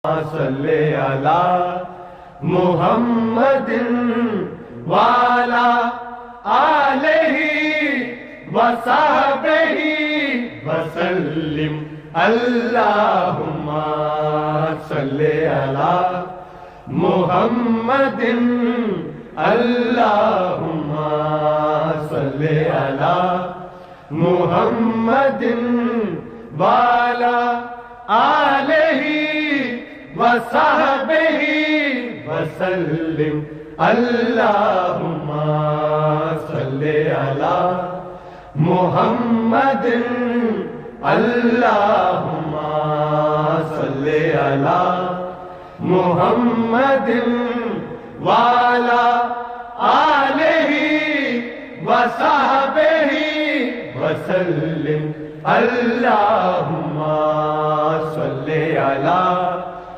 صلی علی محمد وعلی آلہ وصحبہ وسلم اللہم صلی علی محمد اللہم صلی علی محمد وعلی آلہ وصحبہ وسلم اللہم صلی علی محمد اللہم صلی علی محمد وعلی آلہ وصحبہ وسلم اللہم صلی علی